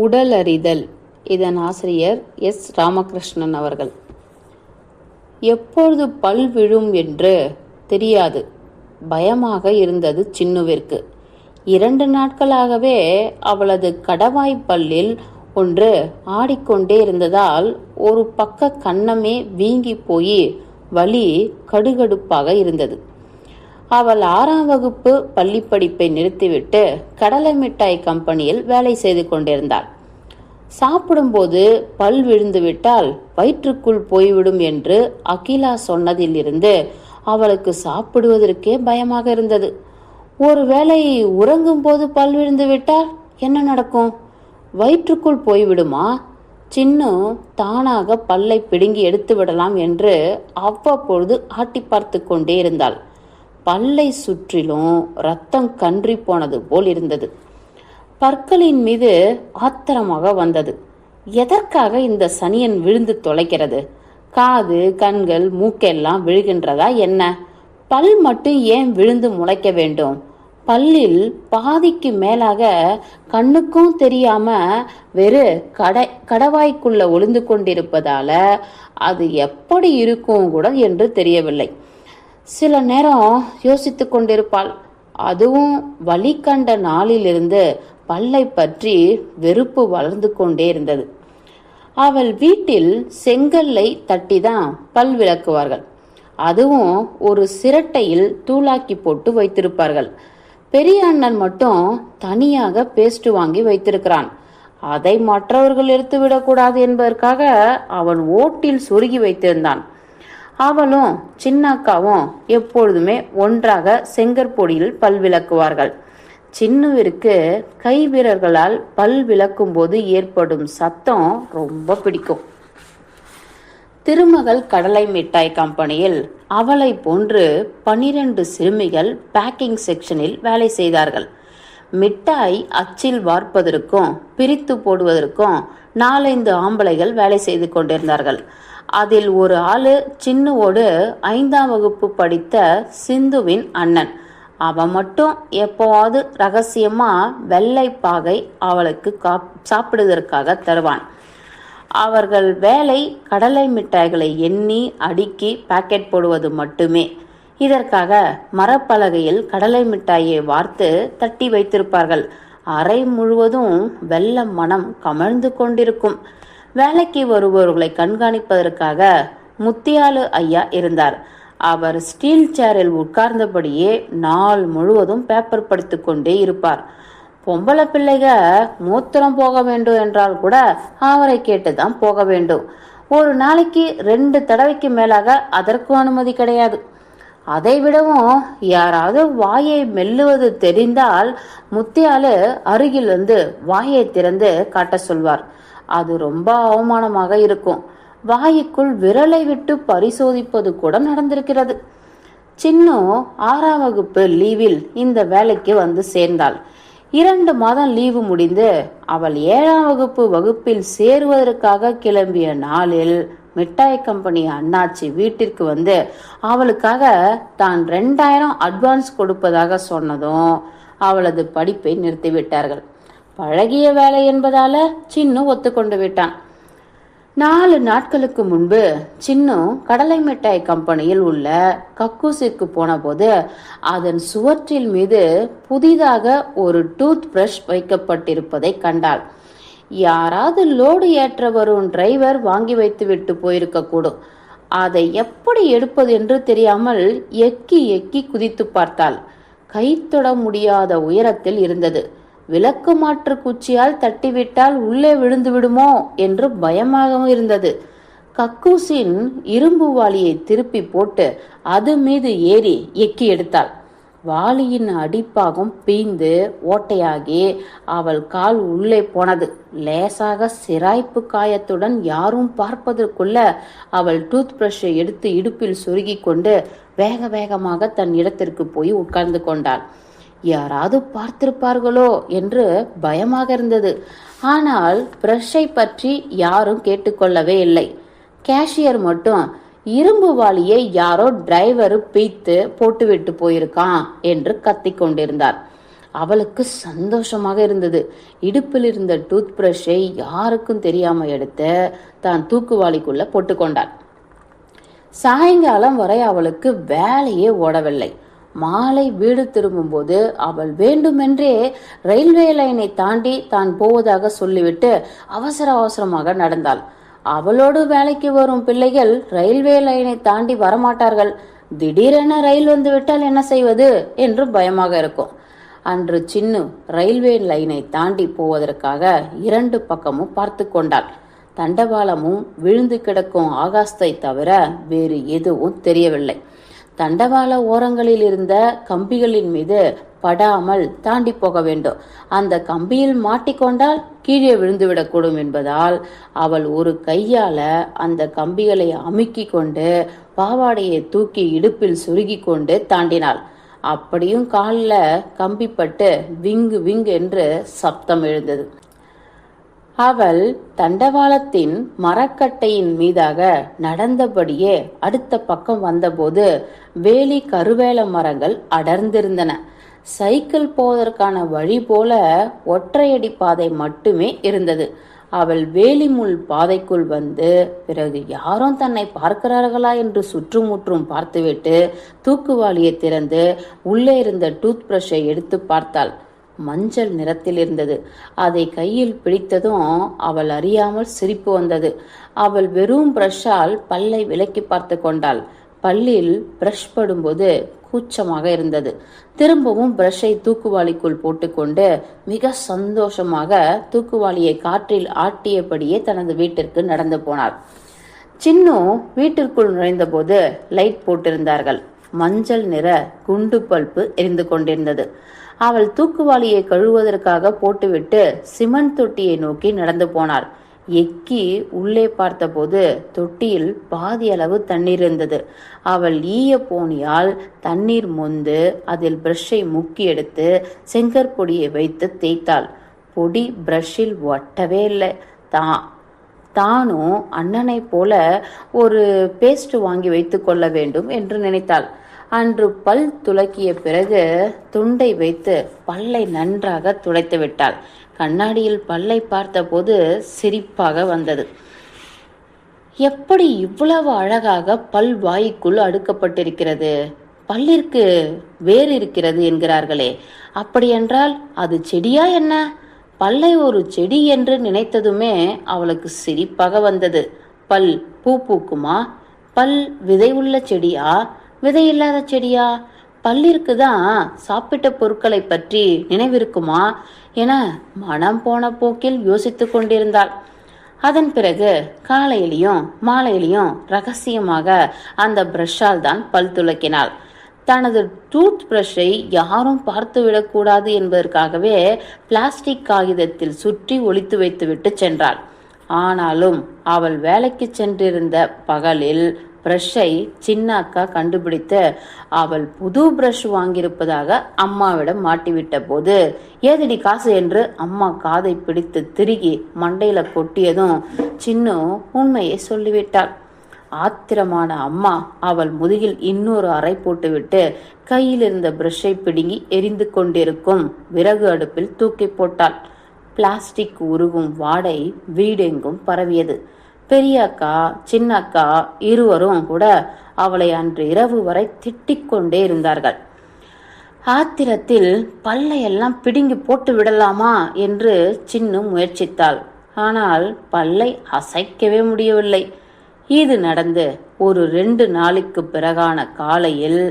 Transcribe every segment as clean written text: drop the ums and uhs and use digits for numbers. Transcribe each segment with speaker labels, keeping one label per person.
Speaker 1: உடலறிதல். இதன் ஆசிரியர் எஸ். ராமகிருஷ்ணன் அவர்கள். எப்பொழுது பல் விழும் என்று தெரியாது. பயமாக இருந்தது சின்னுவிற்கு. 2 நாட்களாகவே அவளது கடவாய் பல்லில் ஒன்று ஆடிக்கொண்டே இருந்ததால் ஒரு பக்க கன்னமே வீங்கி போய் வலி கடுகடுப்பாக இருந்தது. அவள் 6ஆம் வகுப்பு பள்ளி படிப்பை நிறுத்திவிட்டு கடலை மிட்டாய் கம்பெனியில் வேலை செய்து கொண்டிருந்தாள். சாப்பிடும்போது பல் விழுந்துவிட்டால் வயிற்றுக்குள் போய்விடும் என்று அகிலா சொன்னதிலிருந்து அவளுக்கு சாப்பிடுவதற்கே பயமாக இருந்தது. ஒருவேளை உறங்கும் போது பல் விழுந்து விட்டால் என்ன நடக்கும்? வயிற்றுக்குள் போய்விடுமா? சின்னு தானாக பல்லை பிடுங்கி எடுத்து விடலாம் என்று அவ்வப்பொழுது ஆட்டி பார்த்து கொண்டே இருந்தாள். பல்லை சுற்றிலும் ரத்தம் கன்றி போனது போல் இருந்தது. பற்களின் மீது ஆத்திரமாக வந்தது. எதற்காக இந்த சனியன் விழுந்து தொலைக்கிறது? காது, கண்கள், மூக்கெல்லாம் விழுகின்றதா என்ன? பல் மட்டும் ஏன் விழுந்து முளைக்க வேண்டும்? பல்லில் பாதிக்கு மேலாக கண்ணுக்கும் தெரியாம வெறு கடவாய்க்குள்ள ஒளிந்து கொண்டிருப்பதால அது எப்படி இருக்கும் கூட என்று தெரியவில்லை. சில நேரம் யோசித்து கொண்டிருப்பாள். அதுவும் வலி கண்ட நாளிலிருந்து பல்லை பற்றி வெறுப்பு வளர்ந்து கொண்டே இருந்தது. அவள் வீட்டில் செங்கல்லை தட்டிதான் பல் விளக்குவார்கள். அதுவும் ஒரு சிரட்டையில் தூளாக்கி போட்டு வைத்திருப்பார்கள். பெரிய அண்ணன் மட்டும் தனியாக பேஸ்ட் வாங்கி வைத்திருக்கிறான். அதை மற்றவர்கள் எடுத்துவிடக்கூடாது என்பதற்காக அவன் ஓட்டில் சொருகி வைத்திருந்தான். அவளும் சின்னக்காவும் எப்பொழுதுமே ஒன்றாக செங்கற்பொடியில் பல் விளக்குவார்கள். சின்னுவிற்கு கை வீரர்களால் பல் விளக்கும் போது ஏற்படும் சத்தம் ரொம்ப பிடிக்கும். திருமகள் கடலை மிட்டாய் கம்பெனியில் அவளை போன்று 12 சிறுமிகள் பேக்கிங் செக்ஷனில் வேலை செய்தார்கள். மிட்டாய் அச்சில் வார்ப்பதற்கும் பிரித்து போடுவதற்கும் 4-5 ஆம்பளைகள் வேலை செய்து கொண்டிருந்தார்கள். அதில் ஒரு ஆளு சின்னுவோடு 5ஆம் வகுப்பு படித்த சிந்துவின் அண்ணன். அவன் மட்டும் எப்போவாது ரகசியமா வெள்ளை பாகை அவளுக்கு சாப்பிடுவதற்காக தருவான். அவர்கள் வேலை கடலை மிட்டாய்களை எண்ணி அடுக்கி பாக்கெட் போடுவது மட்டுமே. இதற்காக மரப்பலகையில் கடலை மிட்டாயை வார்த்து தட்டி வைத்திருப்பார்கள். அறை முழுவதும் வெள்ள மனம் கமழ்ந்து கொண்டிருக்கும். வேலைக்கு வருபவர்களை கண்காணிப்பதற்காக முத்தியாலு ஐயா இருந்தார். அவர் ஸ்டீல் சேரில் உட்கார்ந்தபடியே நாள் முழுவதும் பேப்பர் படித்து கொண்டே இருப்பார். பொம்பளை பிள்ளைக மூத்திரம் போக வேண்டும் என்றால் கூட அவரை கேட்டுதான் போக வேண்டும். ஒரு நாளைக்கு 2 தடவைக்கு மேலாக அதற்கும் அனுமதி கிடையாது. அதை விடவும் யாராவது வாயை மெல்லுவது தெரிந்தால் முத்தியாலு அருகில் வந்து வாயை திறந்து காட்ட சொல்வார். அது ரொம்ப அவமானமாக இருக்கும். வாய்க்குள் விரலை விட்டு பரிசோதிப்பது கூட நடந்திருக்கிறது. சின்னு 6ஆம் வகுப்பு லீவில் இந்த வேலைக்கு வந்து சேர்ந்தாள். 2 மாதம் லீவு முடிந்து அவள் 7ஆம் வகுப்பு வகுப்பில் சேருவதற்காக கிளம்பிய நாளில் மிட்டாய் கம்பெனி அண்ணாச்சி வீட்டிற்கு வந்து அவளுக்காக தான் 2000 அட்வான்ஸ் கொடுப்பதாக சொன்னதும் அவளது படிப்பை நிறுத்திவிட்டார்கள். பழகிய வேலை என்பதால சின்னு ஒத்துக்கொண்டு விட்டான். 4 நாட்களுக்கு முன்பு சின்னு கடலை மிட்டாய் கம்பெனியில் உள்ள கக்கூசிற்கு போன போது அதன் சுவற்றில் மீது புதிதாக ஒரு டூத் பிரஷ் வைக்கப்பட்டிருப்பதை கண்டாள். யாராவது லோடு ஏற்ற வரும் டிரைவர் வாங்கி வைத்து விட்டு போயிருக்க கூடும். அதை எப்படி எடுப்பது என்று தெரியாமல் எக்கி எக்கி குதித்து பார்த்தாள். கை தொட முடியாத உயரத்தில் இருந்தது. விளக்கு மாற்று குச்சியால் தட்டிவிட்டால் உள்ளே விழுந்து விடுமோ என்று பயமாகவும் இருந்தது. கக்கூசின் இரும்பு வாளியை திருப்பி போட்டு அது மீது ஏறி எக்கி எடுத்தாள். வாளியின் அடிப்பாகம் பீந்து ஓட்டையாகி அவள் கால் உள்ளே போனது. லேசாக சிராய்ப்பு காயத்துடன் யாரும் பார்ப்பதற்குள்ள அவள் டூத் பிரஷை எடுத்து இடுப்பில் சொருகி கொண்டு வேக வேகமாக தன் இடத்திற்கு போய் உட்கார்ந்து கொண்டாள். யாராவது பார்த்திருப்பார்களோ என்று பயமாக இருந்தது. ஆனால் பிரஷை பற்றி யாரும் கேட்டுக்கொள்ளவே இல்லை. கேஷியர் மட்டும் இரும்பு வாளியை யாரோ டிரைவர் பீத்து போட்டுவிட்டு போயிருக்கான் என்று கத்திக் கொண்டிருந்தார். அவளுக்கு சந்தோஷமாக இருந்தது. இடுப்பில் இருந்த டூத் பிரஷை யாருக்கும் தெரியாம எடுத்து தான் தூக்குவாளிக்குள்ள போட்டுக்கொண்டாள். சாயங்காலம் வரை அவளுக்கு வேலையே ஓடவில்லை. மாலை வீடு திரும்பும்போது அவள் வேண்டுமென்றே ரயில்வே லைனை தாண்டி தான் போவதாக சொல்லிவிட்டு அவசர அவசரமாக நடந்தாள். அவளோடு வேலைக்கு வரும் பிள்ளைகள் ரயில்வே லைனை தாண்டி வரமாட்டார்கள். திடீரென ரயில் வந்து விட்டால் என்ன செய்வது என்று பயமாக இருக்கும். அன்று சின்னு ரயில்வே லைனை தாண்டி போவதற்காக 2 பக்கமும் பார்த்து கொண்டாள். தண்டவாளமும் விழுந்து கிடக்கும் ஆகாசத்தை தவிர வேறு எதுவும் தெரியவில்லை. தண்டவாள ஓரங்களில் இருந்த கம்பிகளின் மீது படாமல் தாண்டி போக வேண்டும். அந்த கம்பியில் மாட்டிக்கொண்டால் கீழே விழுந்துவிடக்கூடும் என்பதால் அவள் ஒரு கையால அந்த கம்பிகளை அமுக்கி கொண்டு பாவாடையை தூக்கி இடுப்பில் சுருகி கொண்டு தாண்டினாள். அப்படியும் காலில் கம்பிப்பட்டு விங்கு விங்கு என்று சப்தம் எழுந்தது. அவள் தண்டவாளத்தின் மரக்கட்டையின் மீதாக நடந்தபடியே அடுத்த பக்கம் வந்தபோது வேலி கருவேல மரங்கள் அடர்ந்திருந்தன. சைக்கிள் போவதற்கான வழி போல ஒற்றையடி பாதை மட்டுமே இருந்தது. அவள் வேலிமுள் பாதைக்குள் வந்து பிறகு யாரும் தன்னை பார்க்கிறார்களா என்று சுற்றுமுற்றும் பார்த்துவிட்டு தூக்குவாளியை திறந்து உள்ளே இருந்த டூத் பிரஷை எடுத்து பார்த்தாள். மஞ்சள் நிறத்தில் இருந்தது. அதை கையில் பிடித்ததும் அவள் அறியாமல் சிரிப்பு வந்தது. அவள் வெறும் பிரஷால் பல்லை விலக்கி பார்த்து கொண்டாள். பல்லில் பிரஷ் படும்போது கூச்சமாக இருந்தது. திரும்பவும் பிரஷை தூக்குவாளிக்குள் போட்டுக்கொண்டு மிக சந்தோஷமாக தூக்குவாளியை காற்றில் ஆட்டியபடியே தனது வீட்டிற்கு நடந்து போனாள். சின்னு வீட்டிற்குள் நுழைந்தபோது லைட் போட்டிருந்தார்கள். மஞ்சள் நிற குண்டு பல்பு எரிந்து கொண்டிருந்தது. அவள் தூக்குவாளியை கழுவுவதற்காக போட்டுவிட்டு சிமெண்ட் தொட்டியை நோக்கி நடந்து போனாள். எக்கி உள்ளே பார்த்தபோது தொட்டியில் பாதி அளவு தண்ணீர் இருந்தது. அவள் ஈய போனியால் தண்ணீர் மொந்து அதில் பிரஷை முக்கி எடுத்து செங்கற்பொடியை வைத்து தேய்த்தாள். பொடி பிரஷில் ஒட்டவே இல்லை. தானும் அண்ணனை போல ஒரு பேஸ்ட் வாங்கி வைத்து கொள்ள வேண்டும் என்று நினைத்தாள். அன்று பல் துலக்கிய பிறகு துண்டை வைத்து பல்லை நன்றாக துடைத்து விட்டாள். கண்ணாடியில் பல்லை பார்த்தபோது சிரிப்பாக வந்தது. எப்படி இவ்வளவு அழகாக பல் வாய்க்குள் அடுக்கப்பட்டிருக்கிறது? பல்லிற்கு வேறு இருக்கிறது என்கிறார்களே, அப்படியென்றால் அது செடியா என்ன? பல்லை ஒரு செடி என்று நினைத்ததுமே அவளுக்கு சிரிப்பாக வந்தது. பல் பூ பூக்குமா? பல் விதை உள்ள செடியா, விதையில்லாத செடியா? பல்லிற்கு தான் சாப்பிட்ட பொருட்களை பற்றி நினைவிருக்குமா என மனம் போன போக்கில் யோசித்து கொண்டிருந்தாள். அதன் பிறகு காலையிலையும் மாலையிலையும் ரகசியமாக அந்த பிரஷால் தான் பல் துலக்கினாள். தனது டூத் பிரஷை யாரும் பார்த்து விடக்கூடாது என்பதற்காகவே பிளாஸ்டிக் காகிதத்தில் சுற்றி ஒளித்து வைத்துவிட்டு சென்றாள். ஆனாலும் அவள் வேலைக்கு சென்றிருந்த பகலில் பிரஷை சின்ன அக்கா கண்டுபிடித்து அவள் புது பிரஷ் வாங்கியிருப்பதாக அம்மாவிடம் மாட்டிவிட்ட போது ஏதடி காசு என்று அம்மா காதை பிடித்து திருகி மண்டையில கொட்டியதும் சின்னு உண்மையை சொல்லிவிட்டாள். ஆத்திரமான அம்மா அவள் முதுகில் இன்னொரு அறை போட்டுவிட்டு கையில் இருந்த பிரஷை பிடுங்கி எரிந்து கொண்டிருக்கும் விறகு அடுப்பில் தூக்கி போட்டாள். பிளாஸ்டிக் உருகும் வாடை வீடெங்கும் பரவியது. பெரிய அக்கா சின்ன அக்கா இருவரும் கூட அவளை அன்று இரவு வரை திட்டிக் கொண்டே இருந்தார்கள். ஆத்திரத்தில் பல்லையெல்லாம் பிடுங்கி போட்டு விடலாமா என்று சின்னு முயற்சித்தாள். ஆனால் பல்லை அசைக்கவே முடியவில்லை. இது நடந்து ஒரு 2 நாளுக்கு பிறகான காலையில்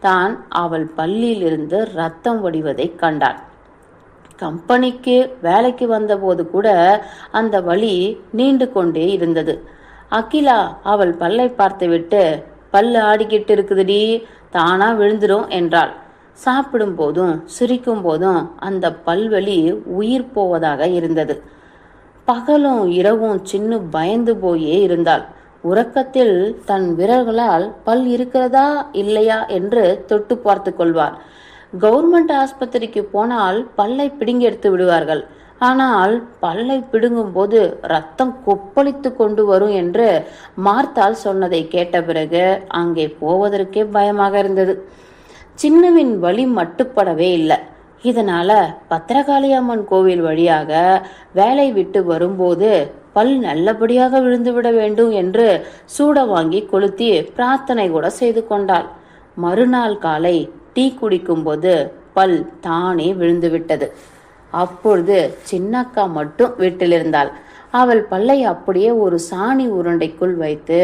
Speaker 1: தான் அவள் பல்லிலிருந்து ரத்தம் வடிவதை கண்டாள். கம்பெனிக்கு வேலைக்கு வந்தபோது கூட அந்த வலி நீண்டு கொண்டே இருந்தது. அகிலா அவள் பல்லை பார்த்துவிட்டு, பல்லு ஆடிக்கிட்டு இருக்குதுடி, தானா விழுந்துடும் என்றாள். சாப்பிடும் போதும் சிரிக்கும் போதும் அந்த பல்வலி உயிர் போவதாக இருந்தது. பகலும் இரவும் சின்னு பயந்து போயே இருந்தாள். உறக்கத்தில் தன் விரல்களால் பல் இருக்கிறதா இல்லையா என்று தொட்டு பார்த்து கொள்வார். கவர்மெண்ட் ஆஸ்பத்திரிக்கு போனால் பல்லை பிடுங்கி எடுத்து விடுவார்கள். ஆனால் பல்லை பிடுங்கும் போது ரத்தம் கொப்பளித்து கொண்டு வரும் என்று மார்த்தால் சொன்னதை கேட்ட பிறகு அங்கே போவதற்கே பயமாக இருந்தது. சின்னுவின் வலி மட்டுப்படவே இல்லை. இதனால பத்திரகாளியம்மன் கோவில் வழியாக வேலை விட்டு வரும்போது பல் நல்லபடியாக விழுந்துவிட வேண்டும் என்று சூட வாங்கி கொளுத்தி பிரார்த்தனை கூட செய்து கொண்டாள். மறுநாள் காலை டீ குடிக்கும்போது பல் தானே விழுந்துவிட்டது. அப்பொழுது சின்னக்கா மட்டும் வீட்டில் இருந்தாள். அவள் பல்லை அப்படியே ஒரு சாணி உருண்டைக்குள் வைத்து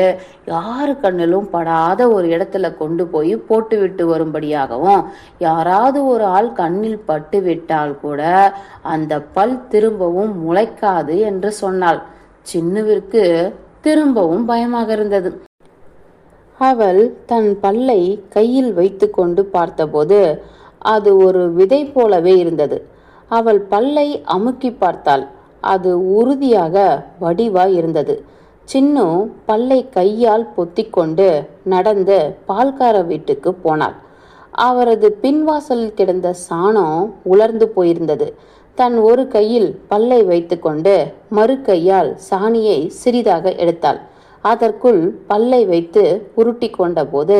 Speaker 1: யாரு கண்ணிலும் படாத ஒரு இடத்துல கொண்டு போய் போட்டு விட்டு வரும்படியாகவும், யாராவது ஒரு ஆள் கண்ணில் பட்டு விட்டால் கூட அந்த பல் திரும்பவும் முளைக்காது என்று சொன்னாள். சின்னுவிற்கு திரும்பவும் பயமாக இருந்தது. அவள் தன் பல்லை கையில் வைத்து கொண்டு பார்த்தபோது அது ஒரு விதை போலவே இருந்தது. அவள் பல்லை அமுக்கி பார்த்தாள். அது உறுதியாக வடிவாய் இருந்தது. சின்னு பல்லை கையால் பொத்திக்கொண்டு நடந்து பால்கார வீட்டுக்கு போனாள். அவரது பின்வாசலில் கிடந்த சாணம் உலர்ந்து போயிருந்தது. தன் ஒரு கையில் பல்லை வைத்துக்கொண்டு மறு கையால் சாணியை சிறிதாக எடுத்தாள். அதற்குள் பல்லை வைத்து உருட்டி கொண்ட போது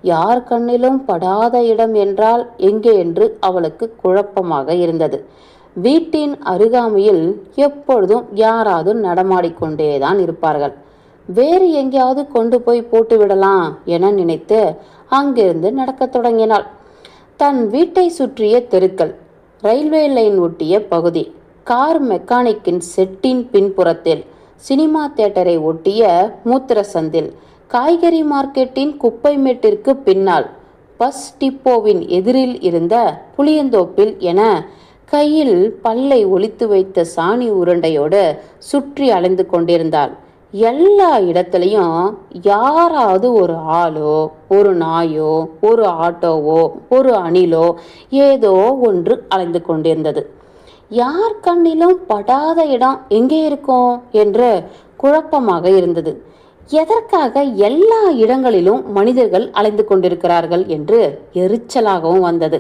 Speaker 1: யார் கண்ணிலும் படாத இடம் என்றால் எங்கே என்று அவளுக்கு குழப்பமாக இருந்தது. வீட்டின் அருகாமையில் எப்பொழுதும் யாராவது நடமாடிக்கொண்டேதான் இருப்பார்கள். வேறு எங்கேயாவது கொண்டு போய் போட்டு விடலாம் என நினைத்து அங்கிருந்து நடக்கத் தொடங்கினாள். தன் வீட்டை சுற்றிய தெருக்கள், ரயில்வே லைன் ஒட்டிய பகுதி, கார் மெக்கானிக்கின் செட்டின் பின்புறத்தில், சினிமா தியேட்டரை ஒட்டிய மூத்திர சந்தில், காய்கறி மார்க்கெட்டின் குப்பை மேட்டிற்கு பின்னால், பஸ் டிப்போவின் எதிரில் இருந்த புளியந்தோப்பில் என கையில் பல்லை ஒளித்து வைத்த சாணி உருண்டையோடு சுற்றி அலைந்து கொண்டிருந்தாள். எல்லா இடத்துலையும் யாராவது ஒரு ஆளோ, ஒரு நாயோ, ஒரு ஆட்டோவோ, ஒரு அணிலோ ஏதோ ஒன்று அலைந்து கொண்டிருந்தது. யார் கண்ணிலும் படாத இடம் எங்கே இருக்கும் என்று குழப்பமாக இருந்தது. எதற்காக எல்லா இடங்களிலும் மனிதர்கள் அலைந்து கொண்டிருக்கிறார்கள் என்று எரிச்சலாகவும் வந்தது.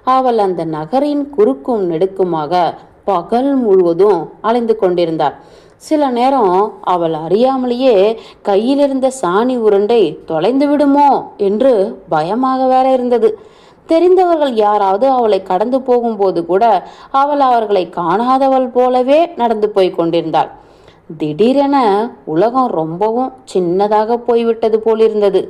Speaker 1: அவள் அந்த நகரின் குறுக்கும் நெடுக்குமாக பகல் முழுவதும் அலைந்து கொண்டிருந்தாள். சில நேரம் அவள் அறியாமலேயே கையிலிருந்த சாணி உருண்டை தொலைந்து விடுமோ என்று பயமாக வேற இருந்தது. தெரிந்தவர்கள் யாராவது அவளை கடந்து போகும்போது கூட அவள் அவர்களை காணாதவள் போலவே நடந்து போய் கொண்டிருந்தாள். திடீரென உலகம் ரொம்பவும் சின்னதாக போய்விட்டது போலிருந்தது.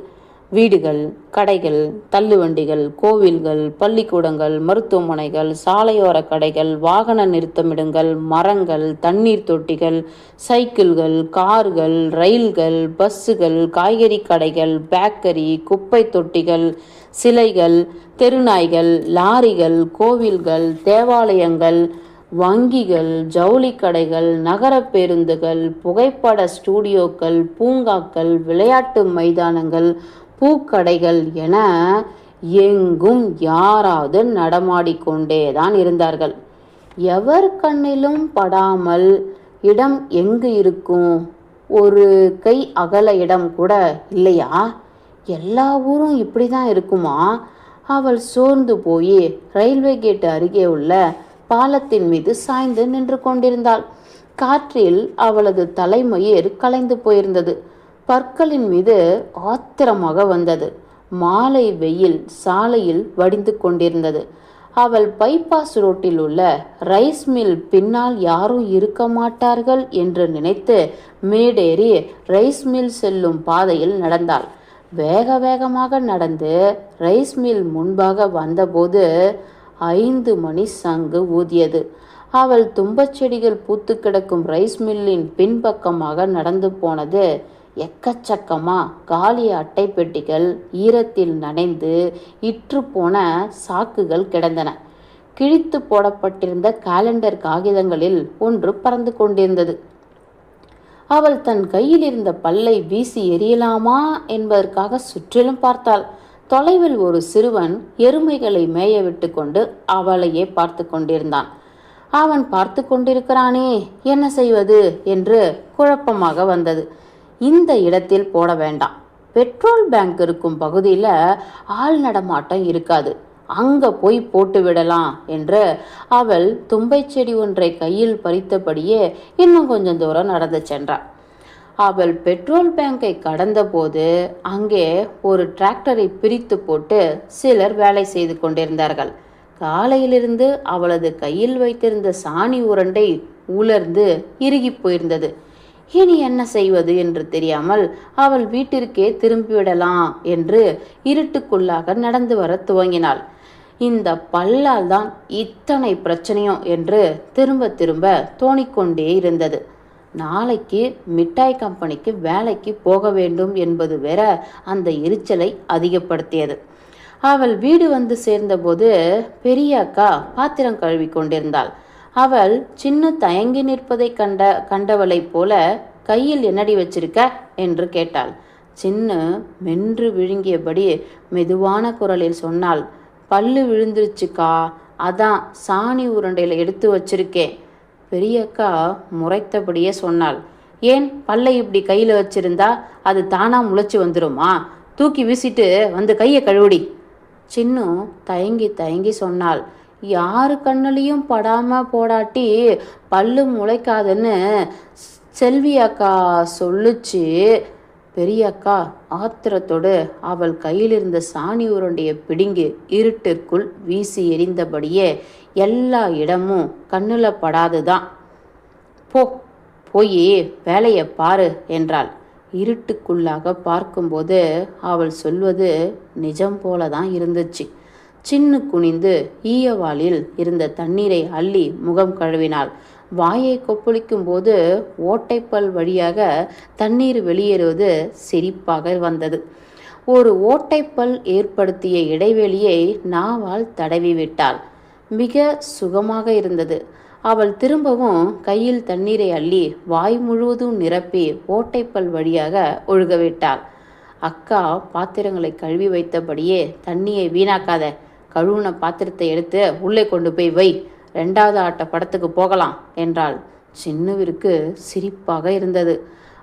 Speaker 1: வீடுகள், கடைகள், தள்ளுவண்டிகள், கோவில்கள், பள்ளிக்கூடங்கள், மருத்துவமனைகள், சாலையோர கடைகள், வாகன நிறுத்தமிடங்கள், மரங்கள், தண்ணீர் தொட்டிகள், சைக்கிள்கள், கார்கள், ரயில்கள், பஸ்ஸுகள், காய்கறி கடைகள், பேக்கரி, குப்பை தொட்டிகள், சிலைகள், தெருநாய்கள், லாரிகள், கோவில்கள், தேவாலயங்கள், வங்கிகள், ஜவுளி கடைகள், நகர பேருந்துகள், புகைப்பட ஸ்டூடியோக்கள், பூங்காக்கள், விளையாட்டு மைதானங்கள், பூக்கடைகள் என எங்கும் யாராவது நடமாடிக்கொண்டேதான் இருந்தார்கள். எவர் கண்ணிலும் படாமல் இடம் எங்கு இருக்கும்? ஒரு கை அகல இடம் கூட இல்லையா? எல்லா ஊரும் இப்படிதான் இருக்குமா? அவள் சோர்ந்து போய் ரயில்வே கேட்டு அருகே உள்ள பாலத்தின் மீது சாய்ந்து நின்று கொண்டிருந்தாள். காற்றில் அவளது தலைமயிர் கலைந்து போயிருந்தது. பற்களின் மீது ஆத்திரமாக வந்தது. மாலை வெயில் சாலையில் வடிந்து கொண்டிருந்தது. அவள் பைபாஸ் ரோட்டில் உள்ள ரைஸ் மில் பின்னால் யாரும் இருக்க மாட்டார்கள் என்று நினைத்து மேடேறி ரைஸ் மில் செல்லும் பாதையில் நடந்தாள். வேக வேகமாக நடந்து ரைஸ் மில் முன்பாக வந்தபோது 5 மணி சங்கு ஊதியது. அவள் தும்பச்செடிகள் பூத்து கிடக்கும் ரைஸ் மில்லின் பின்பக்கமாக நடந்து போனது. எக்கச்சக்கமா காலிய அட்டை பெட்டிகள், ஈரத்தில் நனைந்து இற்று போன சாக்குகள் கிடந்தன. கிழித்து போடப்பட்டிருந்த காலண்டர் காகிதங்களில் ஒன்று பறந்து கொண்டிருந்தது. அவள் தன் கையில் இருந்த பல்லை வீசி எறியலாமா என்பதற்காக சுற்றிலும் பார்த்தாள். தொலைவில் ஒரு சிறுவன் எருமைகளை மேய விட்டு கொண்டு அவளையே பார்த்து கொண்டிருந்தான். அவன் பார்த்து கொண்டிருக்கிறானே, என்ன செய்வது என்று குழப்பமாக வந்தது. இந்த இடத்தில் போட வேண்டாம். பெட்ரோல் பேங்க் இருக்கும் பகுதியில் ஆள் நடமாட்டம் இருக்காது, அங்கே போய் போட்டு விடலாம் என்று அவள் தும்பை செடி ஒன்றை கையில் பறித்தபடியே இன்னும் கொஞ்சம் தூரம் நடந்து சென்றாள். அவள் பெட்ரோல் பேங்கை கடந்த போது அங்கே ஒரு டிராக்டரை பிரித்து போட்டு சிலர் வேலை செய்து கொண்டிருந்தார்கள். காலையிலிருந்து அவளது கையில் வைத்திருந்த சாணி உருண்டை உலர்ந்து இறுகி போயிருந்தது. இனி என்ன செய்வது என்று தெரியாமல் அவள் வீட்டிற்கே திரும்பிவிடலாம் என்று இருட்டுக்குள்ளாக நடந்து வர துவங்கினாள். இந்த பல்லால் தான் இத்தனை பிரச்சனையும் என்று திரும்ப திரும்ப தோணிக்கொண்டே இருந்தது. நாளைக்கு மிட்டாய் கம்பெனிக்கு வேலைக்கு போக வேண்டும் என்பது வேற அந்த எரிச்சலை அதிகப்படுத்தியது. அவள் வீடு வந்து சேர்ந்தபோது பெரிய அக்கா பாத்திரம் கழுவி கொண்டிருந்தாள். அவள் சின்ன தயங்கி நிற்பதை கண்டவளைப் போல கையில் என்னடி வச்சிருக்க என்று கேட்டாள். சின்ன மென்று விழுங்கியபடி மெதுவான குரலில் சொன்னாள், பல்லு விழுந்துருச்சுக்கா, அதான் சாணி உருண்டையில் எடுத்து வச்சிருக்கேன். பெரியக்கா முறைத்தபடியே சொன்னாள், ஏன் பல்லை இப்படி கையில் வச்சிருந்தா அது தானா முளைச்சி வந்துடுமா? தூக்கி வீசிட்டு வந்து கையை கழுவுடி. சின்னு தயங்கி தயங்கி சொன்னாள், யாரு கண்ணுலையும் படாம போடாட்டி பல்லு முளைக்காதுன்னு செல்வி அக்கா சொல்லுச்சு. பெரியக்கா ஆத்திரத்தோடு அவள் கையில் இருந்த சாணி உருண்டையை பிடுங்கி இருட்டிற்குள் வீசி எறிந்தபடியே எல்லா இடமும் கண்ணுல படாதுதான், போய் வேலையை பாரு என்றாள். இருட்டுக்குள்ளாக பார்க்கும்போது அவள் சொல்வது நிஜம் போலதான் இருந்துச்சு. சின்னு குனிந்து ஈயவாளில் இருந்த தண்ணீரை அள்ளி முகம் கழுவினாள். வாயை கொப்பளிக்கும் போது ஓட்டைப்பல் வழியாக தண்ணீர் வெளியேறுவது சிரிப்பாக வந்தது. ஒரு ஓட்டைப்பல் ஏற்படுத்திய இடைவெளியை நாவால் தடவி விட்டாள். மிக சுகமாக இருந்தது. அவள் திரும்பவும் கையில் தண்ணீரை அள்ளி வாய் முழுவதும் நிரப்பி ஓட்டைப்பல் வழியாக ஒழுகவிட்டாள். அக்கா பாத்திரங்களை கழுவி வைத்தபடியே, தண்ணியை வீணாக்காத, கழுவுன பாத்திரத்தை எடுத்து உள்ளே கொண்டு போய் வை, 2வது ஆட்ட படத்துக்கு போகலாம் என்றாள். சின்னுவிற்கு சிரிப்பாக இருந்தது.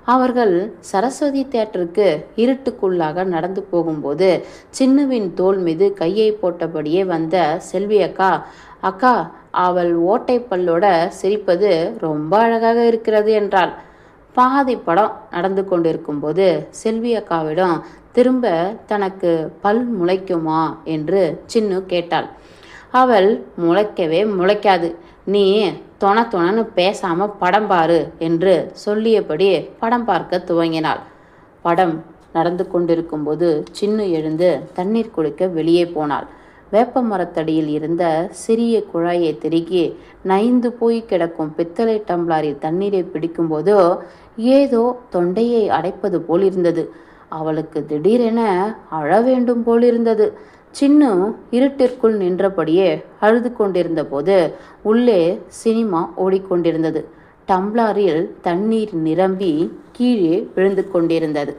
Speaker 1: அவர்கள் சரஸ்வதி தியேட்டருக்கு இருட்டுக்குள்ளாக நடந்து போகும்போது சின்னுவின் தோள் மீது கையை போட்டபடியே வந்த செல்வி அக்கா, அக்கா அவள் ஓட்டைப்பல்லோட சிரிப்பது ரொம்ப அழகாக இருக்கிறது என்றாள். பாதி படம் நடந்து கொண்டிருக்கும் போது செல்வி அக்காவிடம் திரும்ப தனக்கு பல் முளைக்குமா என்று சின்னு கேட்டாள். அவள் முளைக்கவே முளைக்காது, நீ தொணன்னு பேசாம படம் பாரு என்று சொல்லியபடி படம் பார்க்க துவங்கினாள். படம் நடந்து கொண்டிருக்கும் போது சின்னு எழுந்து தண்ணீர் குடிக்க வெளியே போனாள். வேப்ப மரத்தடியில் இருந்த சிறிய குழாயை திருக்கி நைந்து போய் கிடக்கும் பித்தளை டம்ளாரில் தண்ணீரை பிடிக்கும்போதோ ஏதோ தொண்டையை அடைப்பது போல் இருந்தது. அவளுக்கு திடீரென அழ வேண்டும் போல் இருந்தது. சின்னு இருட்டிற்குள் நின்றபடியே அழுது கொண்டிருந்த போது உள்ளே சினிமா ஓடிக்கொண்டிருந்தது. டம்ளாரில் தண்ணீர் நிரம்பி கீழே விழுந்து கொண்டிருந்தது.